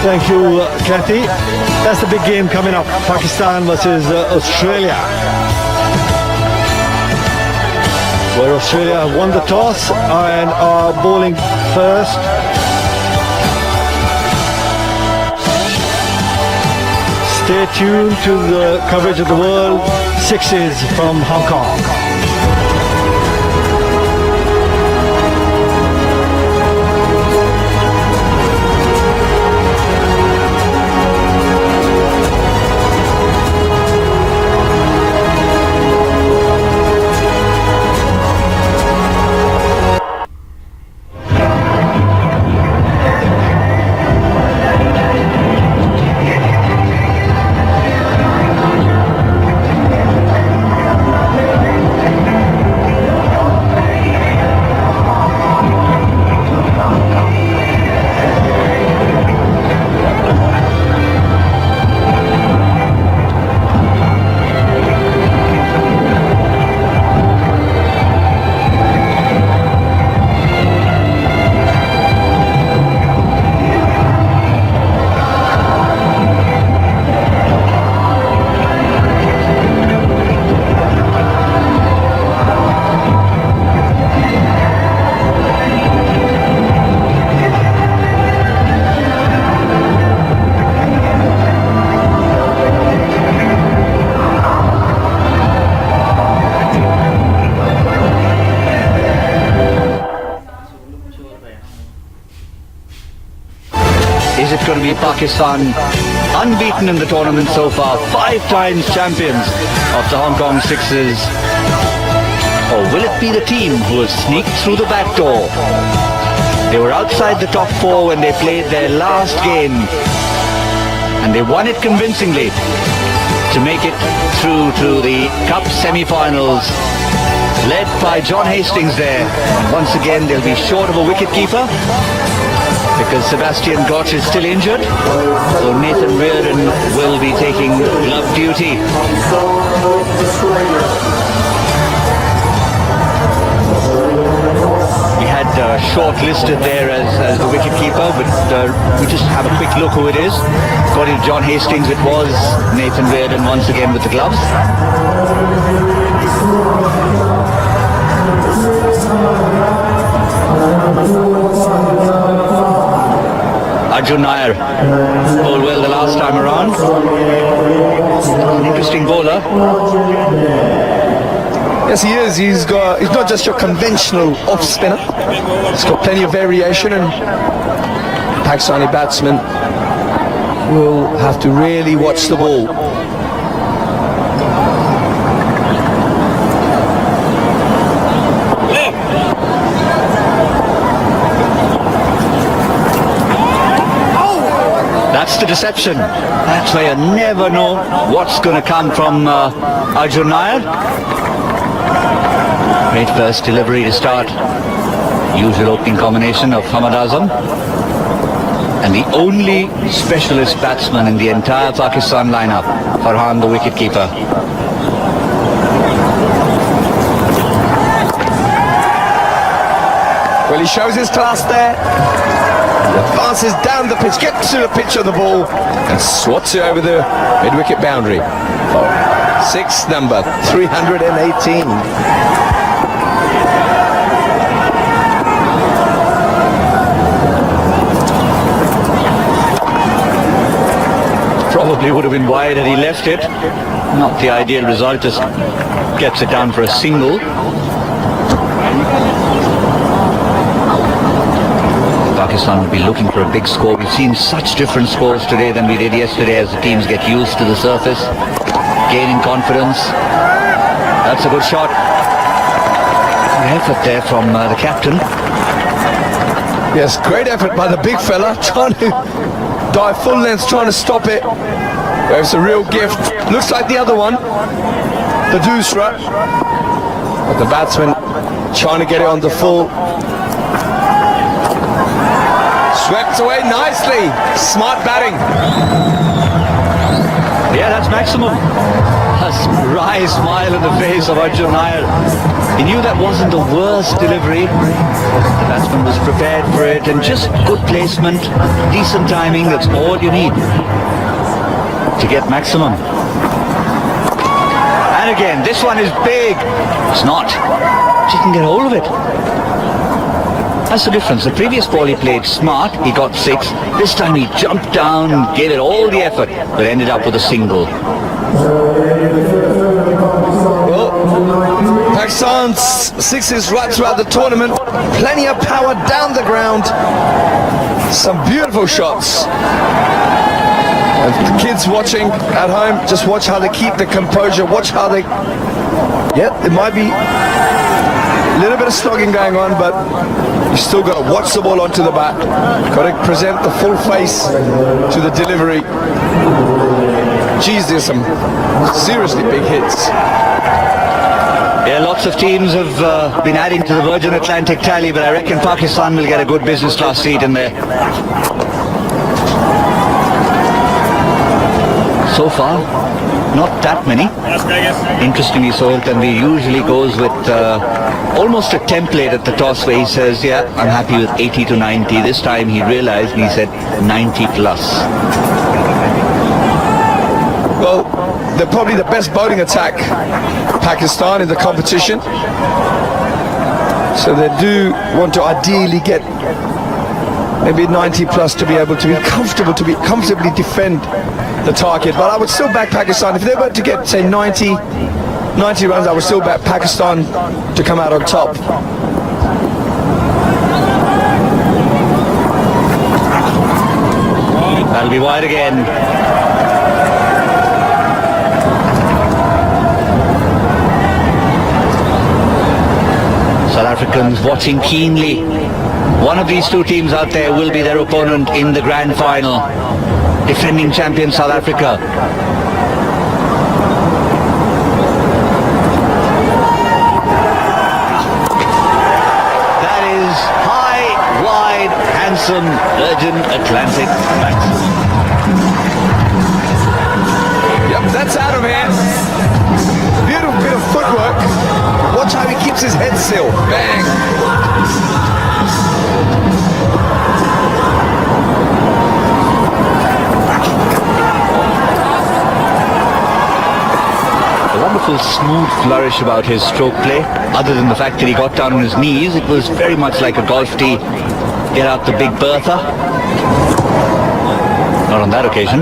Thank you, Kathy. That's the big game coming up. Pakistan versus Australia. Where Australia have won the toss and are bowling first. Stay tuned to the coverage of the world. Sixes from Hong Kong. Is it going to be Pakistan, unbeaten in the tournament so far, 5 times champions of the Hong Kong Sixers? Or will it be the team who has sneaked through the back door? They were outside the top 4 when they played their last game, and they won it convincingly to make it through to the Cup semi-finals, led by John Hastings there. Once again, they'll be short of a wicket-keeper, because Sebastian Gotch is still injured, so Nathan Reardon will be taking glove duty. We had shortlisted there as the wicketkeeper, but we just have a quick look who it is. According to John Hastings, it was Nathan Reardon once again with the gloves. Arjun Nair bowled well the last time around. An interesting bowler. Yes, he is. He's not just your conventional off spinner. He's got plenty of variation, and Pakistani batsmen will have to really watch the ball. That's the deception. That's why you never know what's going to come from Arjun Nair. Great first delivery to start. Usual opening combination of Hamad Azam. And the only specialist batsman in the entire Pakistan lineup, Farhan, the wicketkeeper. Well, he shows his class there. Advances down the pitch, gets to the pitch of the ball, and swats it over the mid-wicket boundary. Sixth number, 318. Probably would have been wide had he left it. Not the ideal result, just gets it down for a single. Pakistan will be looking for a big score. We've seen such different scores today than we did yesterday as the teams get used to the surface, gaining confidence. That's a good shot. Good effort there from the captain. Yes, great effort by the big fella, trying to dive full length, trying to stop it. But it's a real gift. Looks like the other one, the Dusra. But the batsman trying to get it on the full. Swept away nicely. Smart batting. Yeah, that's maximum. A wry smile on the face of Arjun Nair. He knew that wasn't the worst delivery. The batsman was prepared for it, and just good placement, decent timing, that's all you need to get maximum. And again, this one is big. It's not. She can get hold of it. That's the difference. The previous ball he played smart, he got 6. This time he jumped down, gave it all the effort, but ended up with a single. Well, Pakistan's sixes right throughout the tournament. Plenty of power down the ground. Some beautiful shots. And the kids watching at home, just watch how they keep the composure. Watch how they... Yeah, it might be a little bit of slogging going on, but you still got to watch the ball onto the bat. Got to present the full face to the delivery. Geez, there's some seriously big hits. Yeah, lots of teams have been adding to the Virgin Atlantic tally, but I reckon Pakistan will get a good business class seat in there. So far, not that many. Interestingly, Sohail usually goes with almost a template at the toss where he says, yeah, I'm happy with 80 to 90. This time he realized and he said 90 plus. Well, they're probably the best bowling attack, Pakistan, in the competition. So they do want to ideally get maybe 90 plus to be able to be comfortable, to be comfortably defend the target. But I would still back Pakistan. If they were to get, say, 90 runs, I would still back Pakistan to come out on top. That'll be wide again. South Africans watching keenly. One of these two teams out there will be their opponent in the grand final. Defending champion South Africa. That is high, wide, handsome Virgin Atlantic maximum. Yep, that's out of here. Beautiful bit of footwork. Watch how he keeps his head still. Bang. Wonderful smooth flourish about his stroke play. Other than the fact that he got down on his knees, it was very much like a golf tee. Get out the Big Bertha. Not on that occasion.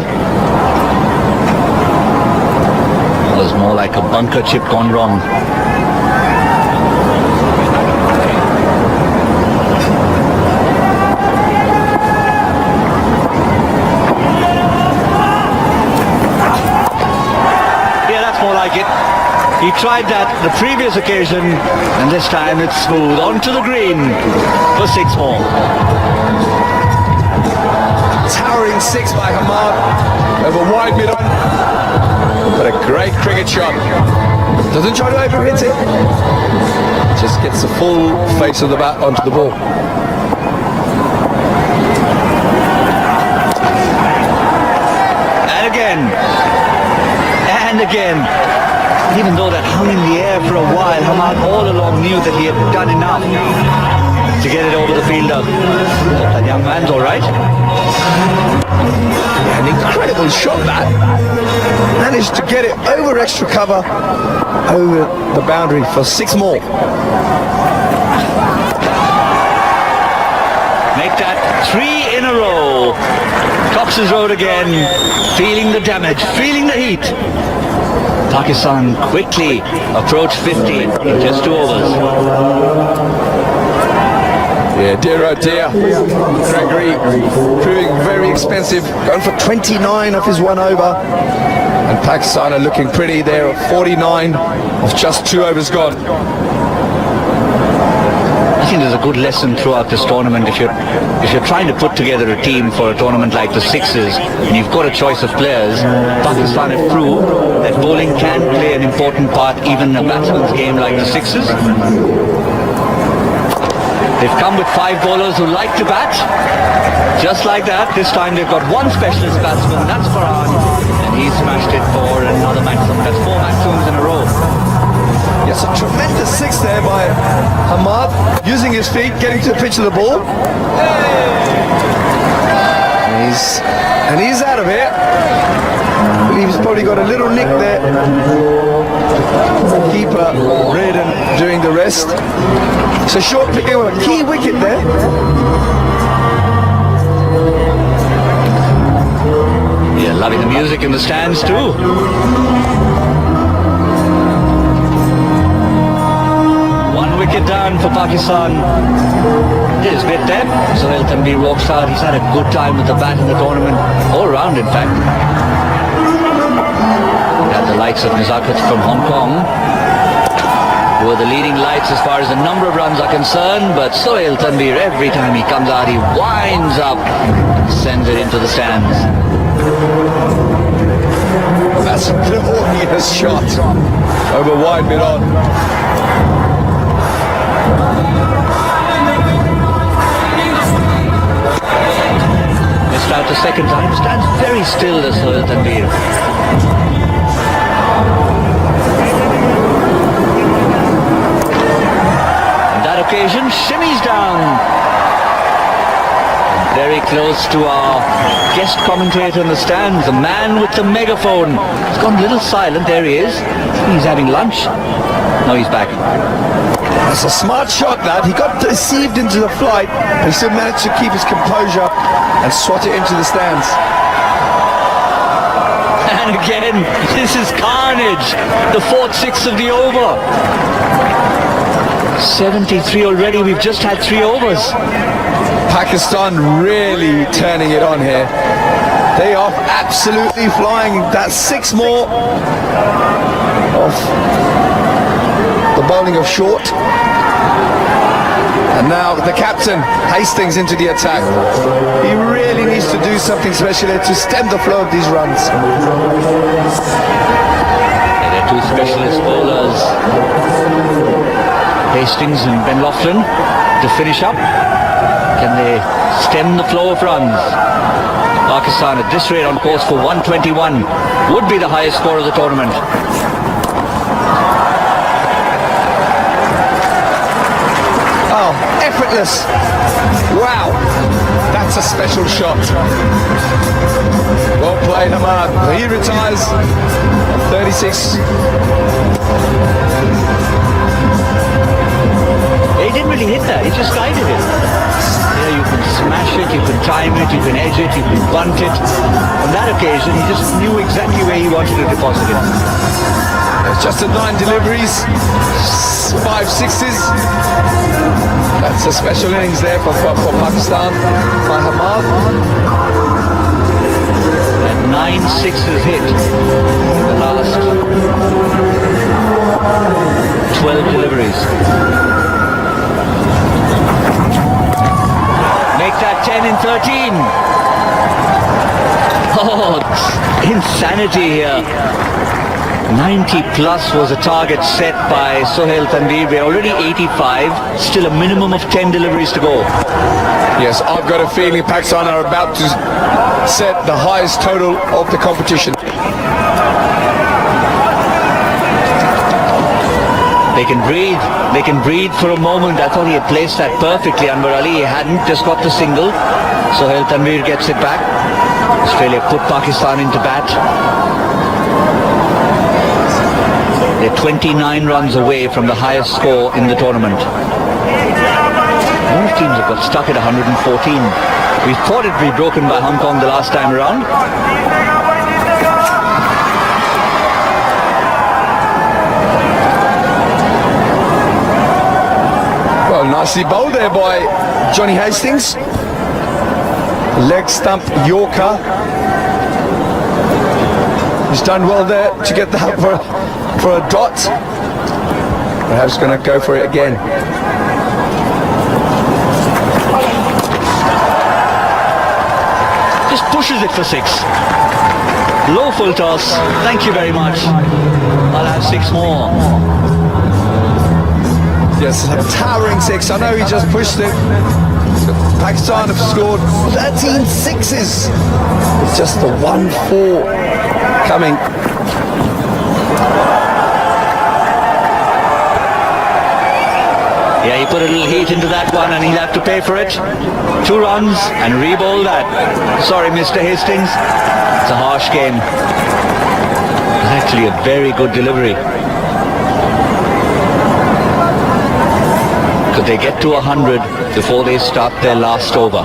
It was more like a bunker chip gone wrong. He tried that the previous occasion, and this time it's smooth onto the green for 6 more. Towering 6 by Hamad over wide mid-on. But a great cricket shot. Doesn't try to overhit it. Just gets the full face of the bat onto the ball. And again. And again. Even though that hung in the air for a while, Hamad all along knew that he had done enough to get it over the fielder. That young man's all right. An incredible shot, that. Managed to get it over extra cover, over the boundary for 6 more. Make that 3 in a row. Cox's Road again, feeling the damage, feeling the heat. Pakistan quickly approach 50 in just 2 overs. Yeah, dear oh dear. Gregory proving very expensive, going for 29 of his 1 over. And Pakistan are looking pretty there at 49 of just 2 overs gone. I think there's a good lesson throughout this tournament. If you're trying to put together a team for a tournament like the Sixes, and you've got a choice of players, Pakistan have proved that bowling can play an important part even in a batsman's game like the Sixes. They've come with 5 bowlers who like to bat. Just like that, this time they've got one specialist batsman, that's Farhan, and he's smashed it for another maximum. That's 4 maximums in a row. Yes, a tremendous six there by Hamad, using his feet, getting to the pitch of the ball. And he's out of here. He's probably got a little nick there. Keeper Reardon doing the rest. It's a short pick, a key wicket there. Yeah, loving the music in the stands too. One wicket down for Pakistan. Did his bit there. Sohail Tanvir walks out. He's had a good time with the bat in the tournament. All round, in fact. And the likes of Nezakat from Hong Kong were the leading lights as far as the number of runs are concerned, but Sohail Tanvir, every time he comes out, he winds up, sends it into the stands. That's a glorious shot. Over wide mid on. Missed out the second time, stands very still, the Sohail Tanvir. Occasion, shimmies down. Very close to our guest commentator in the stands, the man with the megaphone. He's gone a little silent, there he is. He's having lunch. No, he's back. That's a smart shot, that. He got deceived into the flight, but he still managed to keep his composure and swat it into the stands. And again, this is carnage. The 4th 6 of the over. 73 already, we've just had 3 overs. Pakistan really turning it on here. They are absolutely flying. That's 6 more of the bowling of Short. And now the captain, Hastings, into the attack. He really needs to do something special here to stem the flow of these runs. And they're 2 specialist bowlers, Hastings and Ben Laughlin, to finish up. Can they stem the flow of runs? Pakistan at this rate on course for 121. Would be the highest score of the tournament. Oh, effortless. Wow. That's a special shot. Well played, Hamad. He retires 36. He didn't really hit that, he just guided it. Yeah, you can smash it, you can time it, you can edge it, you can bunt it. On that occasion, he just knew exactly where he wanted to deposit it. It's just a 9 deliveries, 5 sixes. That's a special innings there for Pakistan by Hamad. And 9 sixes hit in the last 12 deliveries. Make that 10 in 13. Oh, insanity here. 90 plus was a target set by Sohail Tanvir. We're already 85, still a minimum of 10 deliveries to go. Yes, I've got a feeling Pakistan are about to set the highest total of the competition. They can breathe for a moment. I thought he had placed that perfectly. Anwar Ali, he hadn't, just got the single. Sohail Tanvir gets it back. Australia put Pakistan into bat. They're 29 runs away from the highest score in the tournament. Most teams have got stuck at 114. We thought it'd be broken by Hong Kong the last time around. Well, nicely bowled there by Johnny Hastings. Leg stump Yorker. He's done well there to get that for a dot. Perhaps going to go for it again. Just pushes it for 6. Low full toss. Thank you very much. I'll have 6 more. Yes, a towering six. I know he just pushed it. Pakistan have scored 13 sixes. It's just the 1-4 coming. Yeah, he put a little heat into that one and he'll have to pay for it. 2 runs and re-bowl that. Sorry, Mr. Hastings. It's a harsh game. It's actually a very good delivery. Could they get to 100 before they start their last over?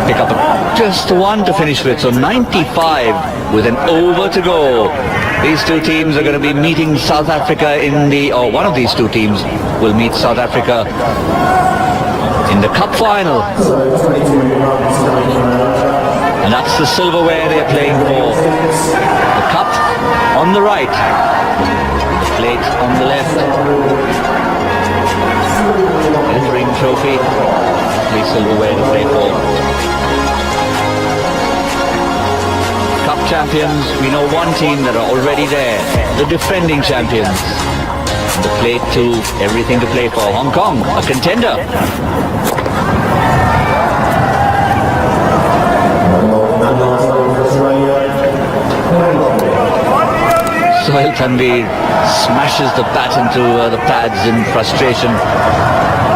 Pick up just one to finish with, so 95 with an over to go. These two teams are going to be meeting South Africa in the, or one of these two teams will meet South Africa in the cup final. And that's the silverware they're playing for. The cup on the right, the plate on the left. There's the ring trophy, the silverware to play for. Cup champions, we know one team that are already there, the defending champions. The plate too, everything to play for. Hong Kong, a contender. Sohail Tanvir smashes the bat into the pads in frustration.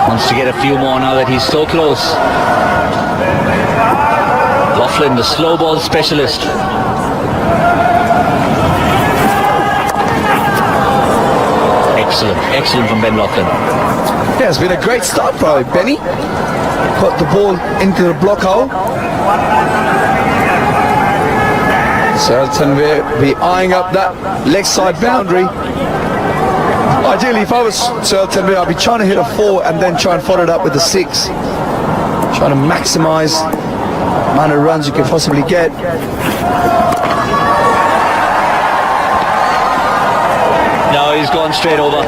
Wants to get a few more now that he's so close. Loughlin, the slow ball specialist. Excellent from Ben Loughlin. Yeah, it's been a great start by Benny. Got the ball into the block hole. Sohail Tanvir be eyeing up that leg side boundary. Ideally, if I was Sohail Tanvir, I'd be trying to hit a 4 and then try and follow it up with a 6. Trying to maximise the amount of runs you can possibly get. No, he's gone straight over.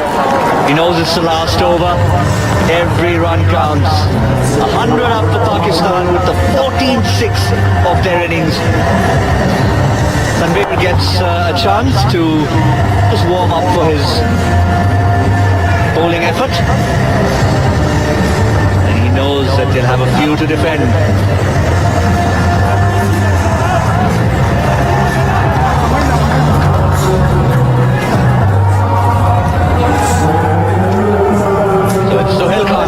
He knows it's the last over. Every run counts. 100 up for Pakistan with the 14th 6 of their innings. Tanvir gets a chance to just warm up for his bowling effort. And he knows that they'll have a few to defend.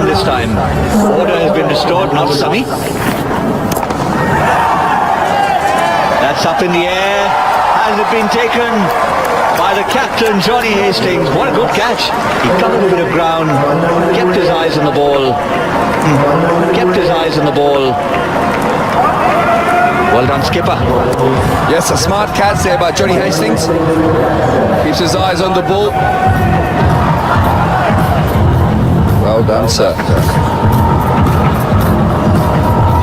This time, order has been restored, not Sami. That's up in the air. Has it been taken by the captain, Johnny Hastings? What a good catch. He covered a bit of ground, kept his eyes on the ball. Well done, skipper. Yes, a smart catch there by Johnny Hastings. Keeps his eyes on the ball. Well done, sir.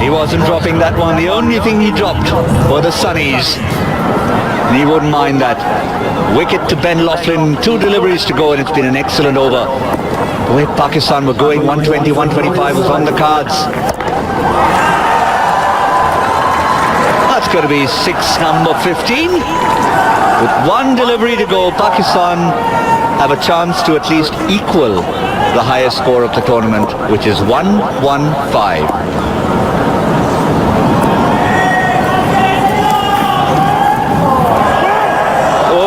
He wasn't dropping that one. The only thing he dropped were the sunnies. And he wouldn't mind that. Wicket to Ben Loughlin. 2 deliveries to go and it's been an excellent over. The way Pakistan were going, 120, 125 was on the cards. That's got to be 6 number 15. With 1 delivery to go, Pakistan have a chance to at least equal the highest score of the tournament, which is 115.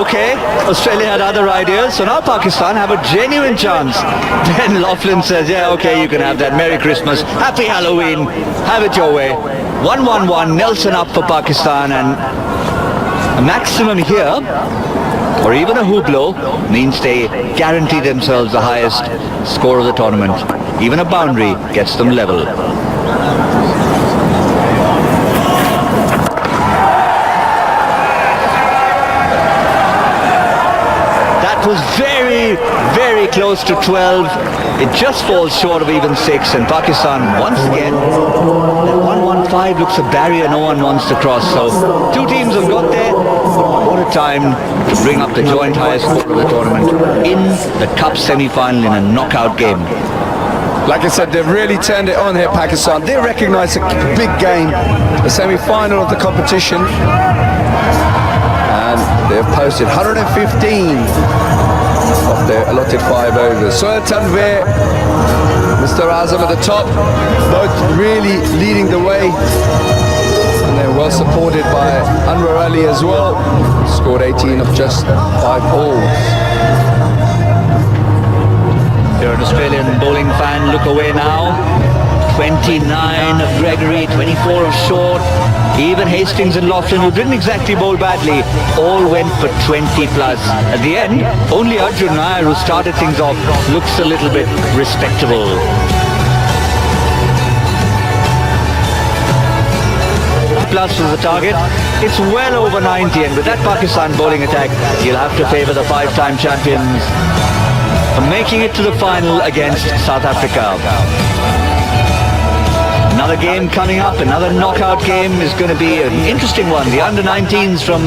Okay, Australia had other ideas, so now Pakistan have a genuine chance. Ben Loughlin says, yeah, okay, you can have that. Merry Christmas, Happy Halloween, have it your way. 111, Nelson up for Pakistan, and a maximum here, or even a Hublot, means they guarantee themselves the highest score of the tournament. Even a boundary gets them level. That was very, very close to 12. It just falls short of even 6, and Pakistan once again, that 115 looks a barrier no one wants to cross. So 2 teams have got there. What a time to bring up the joint highest score of the tournament in the Cup semi-final in a knockout game. Like I said, they've really turned it on here, Pakistan. They recognise a big game, the semi-final of the competition. And They've posted 115 of their allotted 5 overs. Sohail Tanvir, Mr. Azam at the top, both really leading the way. And they're well supported by Anwar Ali as well. Scored 18 of just 5 balls. If you're an Australian bowling fan, look away now. 29 of Gregory, 24 of Short. Even Hastings and Lofton, who didn't exactly bowl badly, all went for 20 plus. At the end, only Arjun Nair, who started things off, looks a little bit respectable. Plus was the target. It's well over 90, and with that Pakistan bowling attack, you'll have to favour the 5-time champions making it to the final against South Africa. Another game coming up, another knockout game is going to be an interesting one. The under-19s from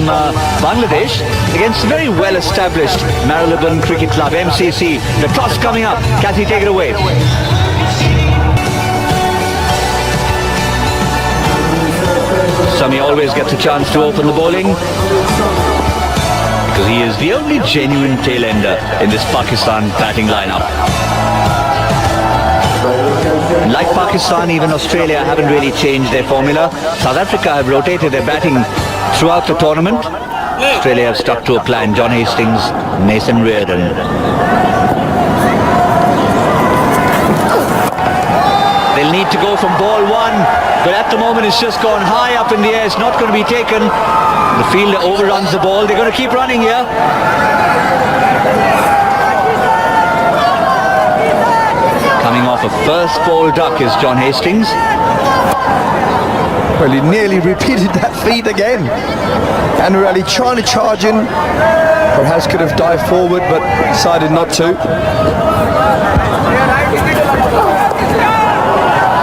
Bangladesh against the very well-established Marylebone Cricket Club, MCC. The toss coming up. Kathy, take it away. Sami always gets a chance to open the bowling because he is the only genuine tail-ender in this Pakistan batting lineup. Like Pakistan, even Australia haven't really changed their formula. South Africa have rotated their batting throughout the tournament. Australia have stuck to a plan. John Hastings, Mason Reardon. They'll need to go from ball 1, but at the moment it's just gone high up in the air. It's not going to be taken. The fielder overruns the ball. They're going to keep running here. Coming off a first ball duck is John Hastings. Well, he nearly repeated that feat again. And really trying to charge in. Perhaps could have dived forward, but decided not to.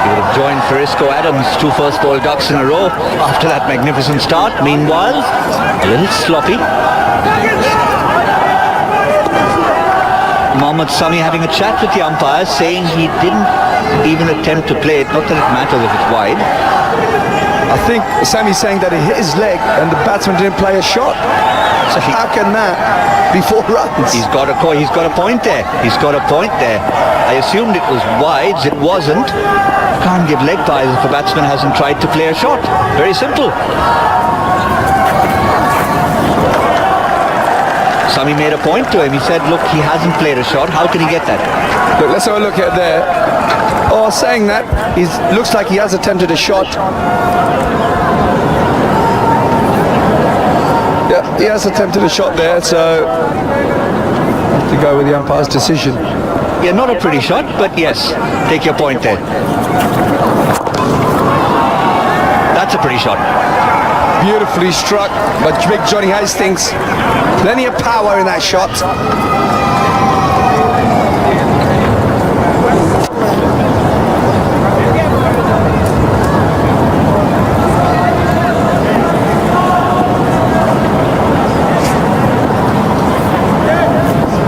He would have joined Farisco Adams, 2 first ball ducks in a row after that magnificent start. Meanwhile, a little sloppy. Mohammad Sami having a chat with the umpires, saying he didn't even attempt to play it. Not that it matters if it's wide. I think Sami's saying that he hit his leg and the batsman didn't play a shot. So how can that be 4 runs? He's got a point there. He's got a point there. I assumed it was wides. It wasn't. Can't give leg byes if a batsman hasn't tried to play a shot. Very simple. Sami made a point to him. He said, look, he hasn't played a shot. How can he get that? Look, let's have a look at there. Oh, saying that, he looks like he has attempted a shot. Yeah, he has attempted a shot there, so have to go with the umpire's decision. Yeah, not a pretty shot, but yes, take your point there. That's a pretty shot. Beautifully struck by big Johnny Hastings. Plenty of power in that shot.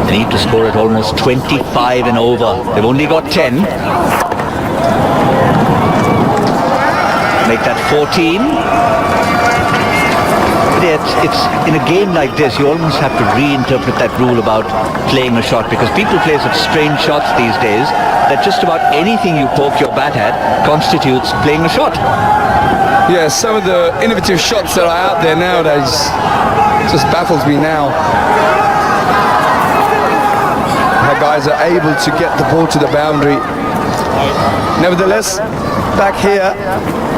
They need to score at almost 25 and over. They've only got 10. Make that 14. It's in a game like this, you almost have to reinterpret that rule about playing a shot, because people play such strange shots these days that just about anything you poke your bat at constitutes playing a shot. Yeah, some of the innovative shots that are out there nowadays just baffles me now. How guys are able to get the ball to the boundary. Nevertheless, back here,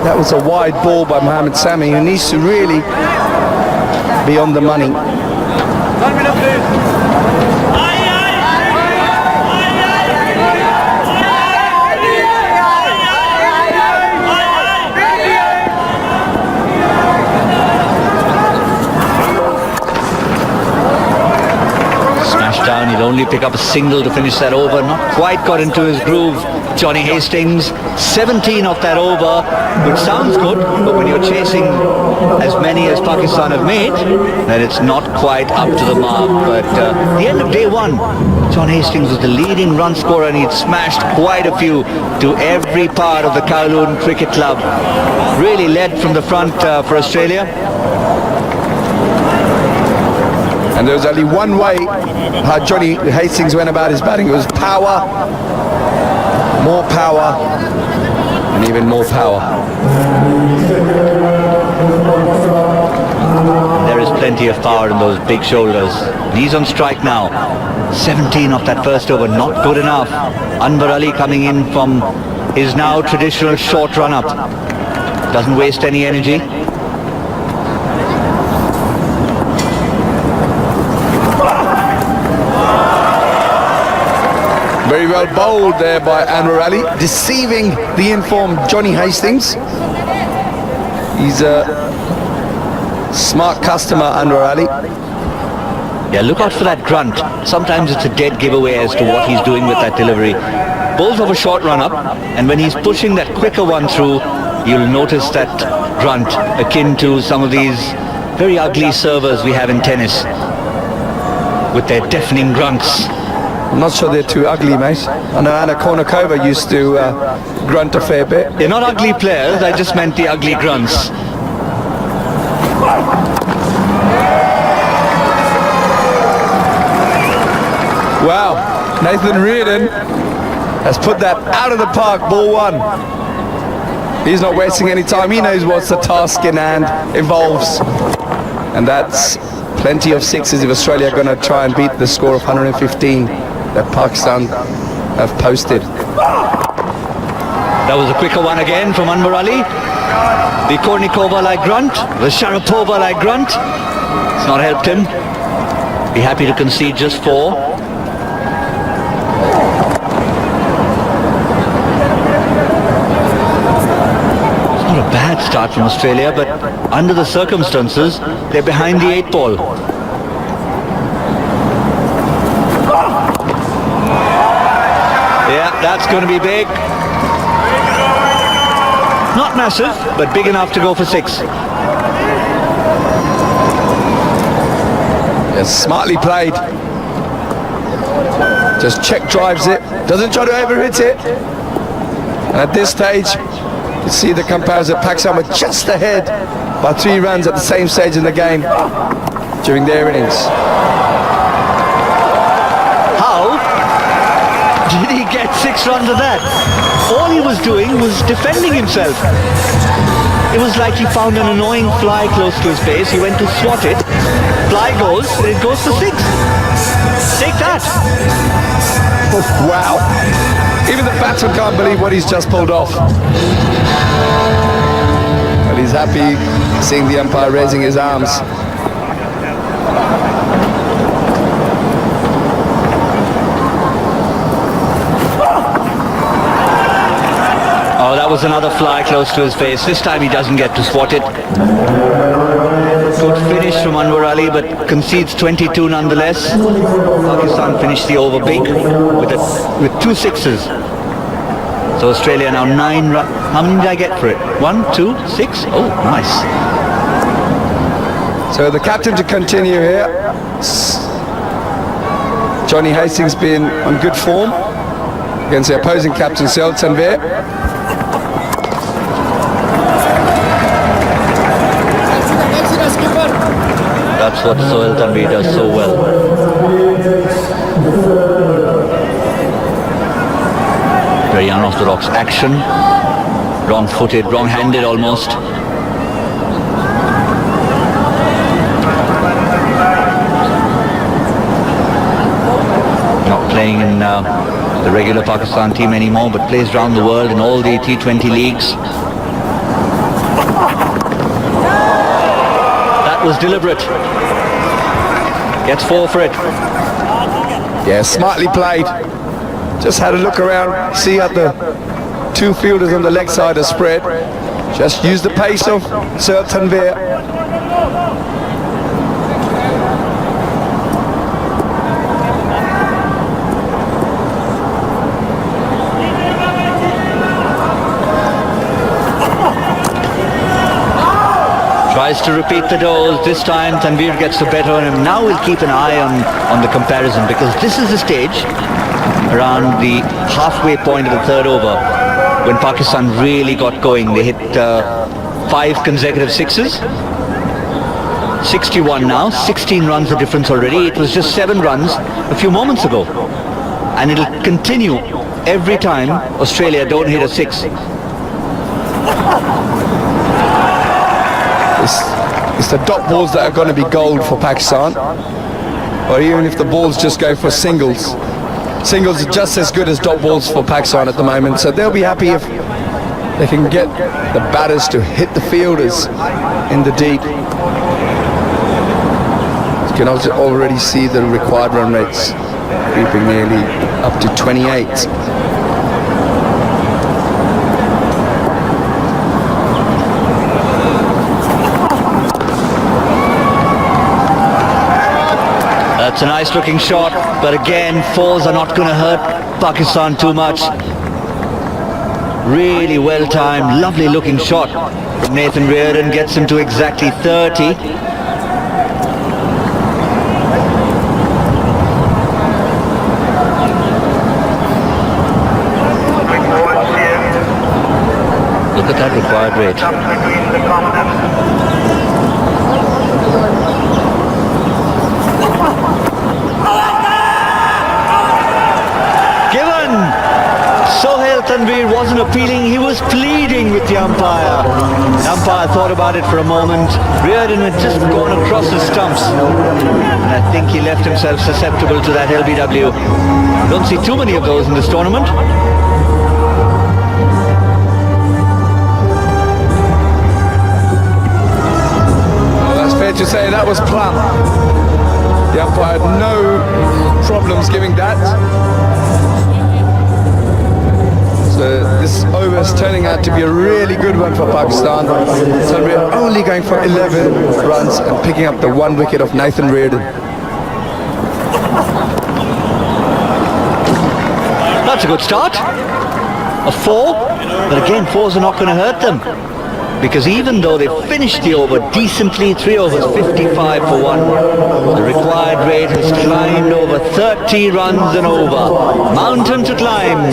that was a wide ball by Mohammad Sami, who needs to really be on the money. Smashed down, he'll only pick up a single to finish that over. Not quite got into his groove. Johnny Hastings, 17 off that over, which sounds good, but when you're chasing as many as Pakistan have made, then it's not quite up to the mark. But the end of day 1, John Hastings was the leading run scorer, and he'd smashed quite a few to every part of the Kowloon Cricket Club. Really led from the front for Australia. And there was only one way how Johnny Hastings went about his batting. It was power, more power, and even more power. There is plenty of power in those big shoulders. He's on strike now. 17 off that first over, not good enough. Anwar Ali coming in from his now traditional short run-up. Doesn't waste any energy. Very well bowled there by Anwar Ali, deceiving the informed Johnny Hastings. He's a smart customer, Anwar Ali. Yeah, look out for that grunt. Sometimes it's a dead giveaway as to what he's doing with that delivery. Bowls off a short run-up, and when he's pushing that quicker one through, you'll notice that grunt akin to some of these very ugly servers we have in tennis with their deafening grunts. I'm not sure they're too ugly, mate. I know Anna Kournikova used to grunt a fair bit. They're not ugly players, I just meant the ugly grunts. Wow, Nathan Reardon has put that out of the park, ball one. He's not wasting any time. He knows what's the task in hand involves. And that's plenty of sixes if Australia are going to try and beat the score of 115 that Pakistan have posted. That was a quicker one again from Anwar Ali. The Kournikova-like grunt, the Sharapova-like grunt. It's not helped him. Be happy to concede just 4. Bad start from Australia, but under the circumstances, they're behind the 8 ball. Yeah, that's going to be big. Not massive, but big enough to go for 6. Yes, smartly played. Just check drives it. Doesn't try to overhit it. And at this stage, you see the comparison. Pakistan were just ahead by 3 runs at the same stage in the game during their innings. How did he get 6 runs of that? All he was doing was defending himself. It was like he found an annoying fly close to his face. He went to swat it. Fly goes, and it goes for 6. Take that. Wow. Even the batsman can't believe what he's just pulled off. But he's happy seeing the umpire raising his arms. Oh, that was another fly close to his face. This time he doesn't get to swat it. Good finish from Anwar Ali, but concedes 22 nonetheless. Pakistan finished the over big with 2 sixes. So Australia now 9 runs. How many did I get for it? 1, 2, 6? Oh, nice. So the captain to continue here. Johnny Hastings been on good form against the opposing captain, Sohail Tanvir. That's what Sohail Tanvir does so well. Very unorthodox action. Wrong-footed, wrong-handed almost. Not playing in the regular Pakistan team anymore, but plays around the world in all the T20 leagues. That was deliberate. Gets 4 for it. Yeah, smartly played. Just had a look around, see how the 2 fielders on the leg side are spread. Just use the pace of Sohail Tanvir. Tries to repeat the dose. This time Tanvir gets the better on him. Now we'll keep an eye on the comparison, because this is the stage around the halfway point of the 3rd over when Pakistan really got going. They hit 5 consecutive sixes. 61 now, 16 runs the difference already. It was just 7 runs a few moments ago. And it'll continue every time Australia don't hit a 6. It's the dot balls that are going to be gold for Pakistan. Or even if the balls just go for singles. Singles are just as good as dot balls for Pakistan at the moment. So they'll be happy if they can get the batters to hit the fielders in the deep. You can also already see the required run rates creeping nearly up to 28. That's a nice looking shot, but again, 4s are not going to hurt Pakistan too much. Really well timed, lovely looking shot from Nathan Reardon, gets him to exactly 30. Look at that required rate. Given! Sohail Tanvir wasn't appealing, he was pleading with the umpire. The umpire thought about it for a moment. Reardon had just gone across the stumps. And I think he left himself susceptible to that LBW. Don't see too many of those in this tournament. Fair to say that was plumb. The umpire had no problems giving that. So this over is turning out to be a really good one for Pakistan. So we're only going for 11 runs and picking up the 1 wicket of Nathan Reardon. That's a good start. A 4, but again, 4s are not going to hurt them. Because even though they finished the over decently, 3 overs, 55 for 1, the required rate has climbed over 30 runs and over. Mountain to climb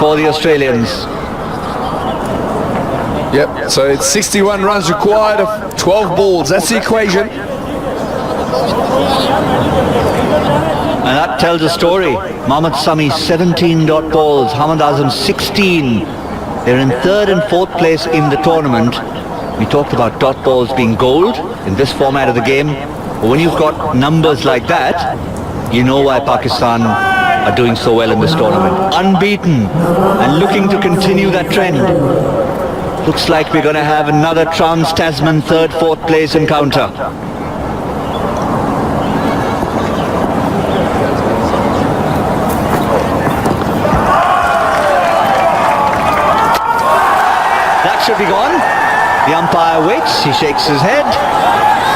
for the Australians. Yep, so it's 61 runs required of 12 balls. That's the equation. And that tells a story. Mohammad Sami 17 dot balls, Hamad Azam 16. They're in 3rd and 4th place in the tournament. We talked about dot balls being gold in this format of the game. But when you've got numbers like that, you know why Pakistan are doing so well in this tournament. Unbeaten and looking to continue that trend. Looks like we're going to have another Trans-Tasman 3rd, 4th place encounter. Should be gone. The umpire waits, he shakes his head.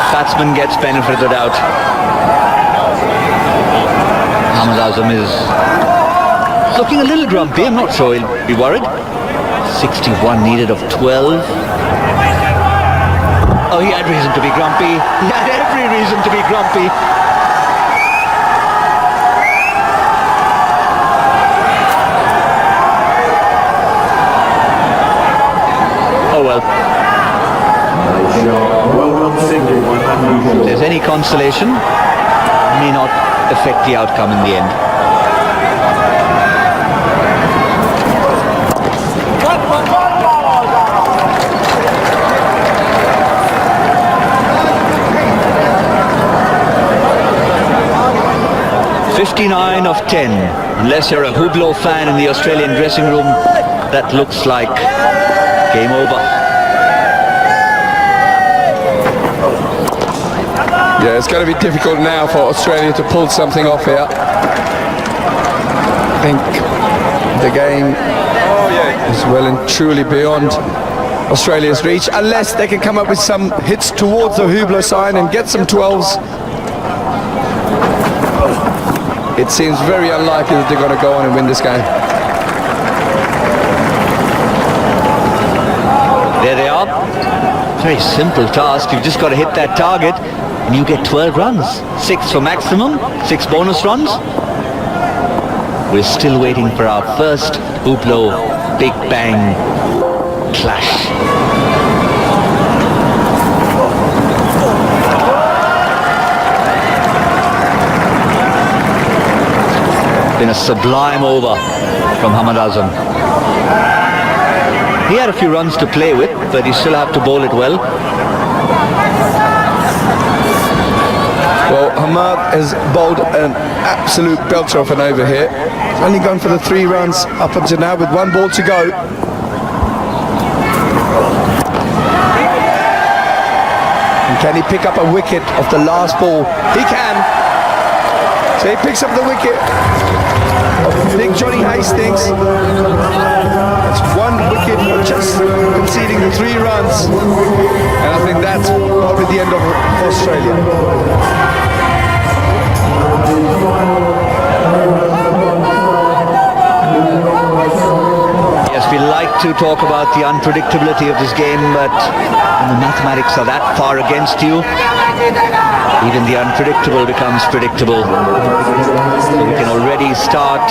Batsman gets benefit of the doubt. Hamad Azam is looking a little grumpy. I'm not sure he'll be worried. 61 needed of 12. Oh, he had reason to be grumpy. He had every reason to be grumpy. Oh well. If there's any consolation, it may not affect the outcome in the end. "59 of 10. Unless you're a Hublot fan in the Australian dressing room, that looks like game over. Yeah, it's going to be difficult now for Australia to pull something off here. I think the game is well and truly beyond Australia's reach, unless they can come up with some hits towards the Hublot side and get some 12s. It seems very unlikely that they're going to go on and win this game. There they are. Very simple task. You've just got to hit that target and you get 12 runs. 6 for maximum, 6 bonus runs. We're still waiting for our first Hublot Big Bang clash. Been a sublime over from Hamad Azam. He had a few runs to play with, but he still had to bowl it well. Well, Hamad has bowled an absolute belter off an over here. He's only gone for the 3 runs up until now with 1 ball to go. And can he pick up a wicket off the last ball? He can. So he picks up the wicket of Big Johnny Hastings. That's 1 wicket for just conceding the 3 runs. And I think that's probably the end of Australia. Yes, we like to talk about the unpredictability of this game, but when the mathematics are that far against you, even the unpredictable becomes predictable. So we can already start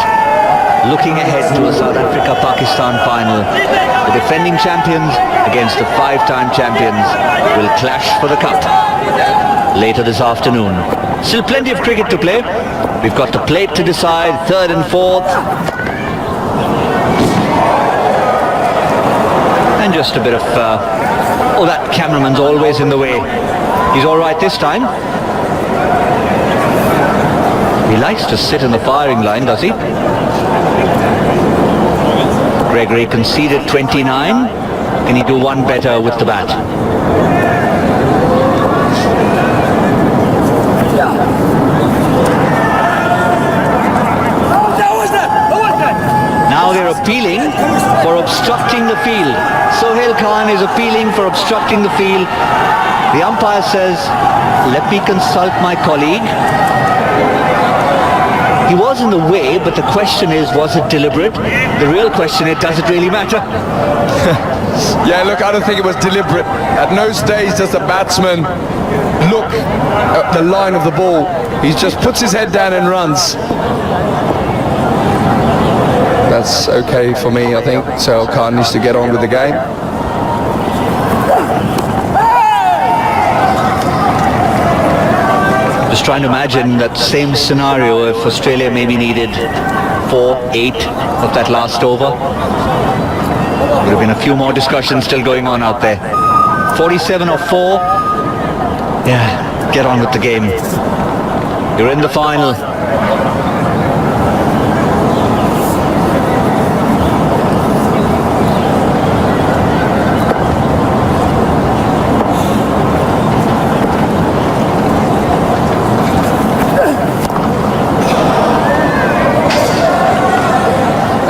looking ahead to a South Africa-Pakistan final. The defending champions against the 5-time champions will clash for the cup later this afternoon. Still plenty of cricket to play. We've got the plate to decide, 3rd and 4th. And just a bit of... oh, that cameraman's always in the way. He's all right this time. He likes to sit in the firing line, does he? Gregory conceded 29. Can he do 1 better with the bat? Now they're appealing for obstructing the field. Sohail Khan is appealing for obstructing the field. The umpire says, let me consult my colleague. He was in the way, but the question is, was it deliberate? The real question is, does it really matter? Yeah, look, I don't think it was deliberate. At no stage does the batsman look at the line of the ball. He just puts his head down and runs. That's okay for me, I think. Sohail Khan needs to get on with the game. Just trying to imagine that same scenario if Australia maybe needed 4, 8 of that last over. Would have been a few more discussions still going on out there. 47 or 4. Yeah, get on with the game. You're in the final.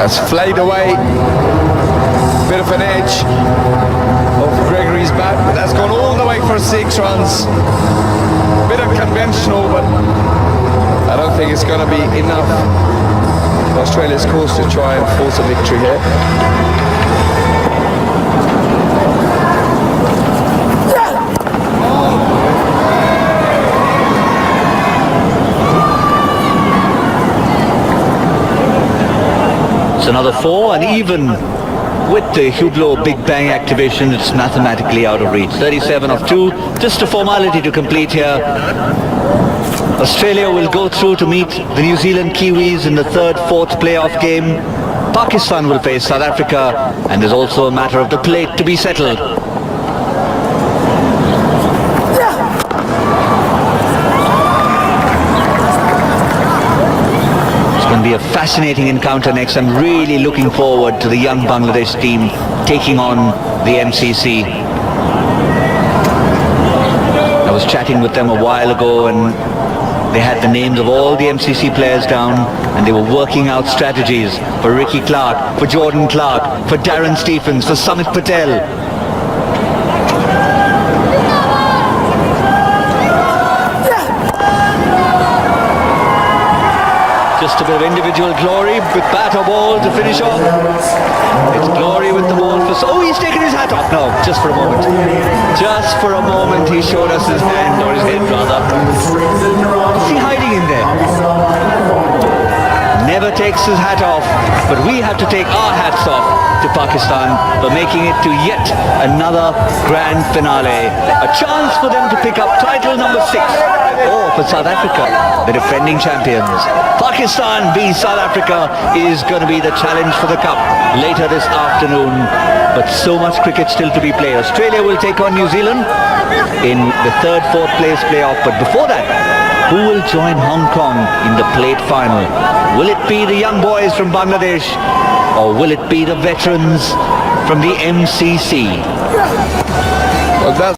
That's flayed away. Bit of an edge of Gregory's bat, but that's gone all the way for 6 runs. Bit unconventional, but I don't think it's going to be enough for Australia's cause to try and force a victory here. Another 4, and even with the Hublot Big Bang activation, it's mathematically out of reach. 37 of 2, just a formality to complete here. Australia will go through to meet the New Zealand Kiwis in the 3rd, 4th playoff game. Pakistan will face South Africa, and there's also a matter of the plate to be settled. Be a fascinating encounter next. I'm really looking forward to the young Bangladesh team taking on the MCC. I was chatting with them a while ago and they had the names of all the MCC players down and they were working out strategies for Ricky Clark, for Jordan Clark, for Darren Stephens, for Samit Patel. Just a bit of individual glory with bat or ball to finish off. It's glory with the ball for... Oh, he's taken his hat off. No, just for a moment. Just for a moment he showed us his hand, or his head rather. Is he hiding in there? never takes his hat off, but we have to take our hats off to Pakistan for making it to yet another grand finale. A chance for them to pick up title number 6. Or for South Africa, the defending champions. Pakistan v South Africa is going to be the challenge for the cup later this afternoon. But so much cricket still to be played. Australia will take on New Zealand in the 3rd, 4th place playoff. But before that, who will join Hong Kong in the plate final? Will it be the young boys from Bangladesh, or will it be the veterans from the MCC? Well, that's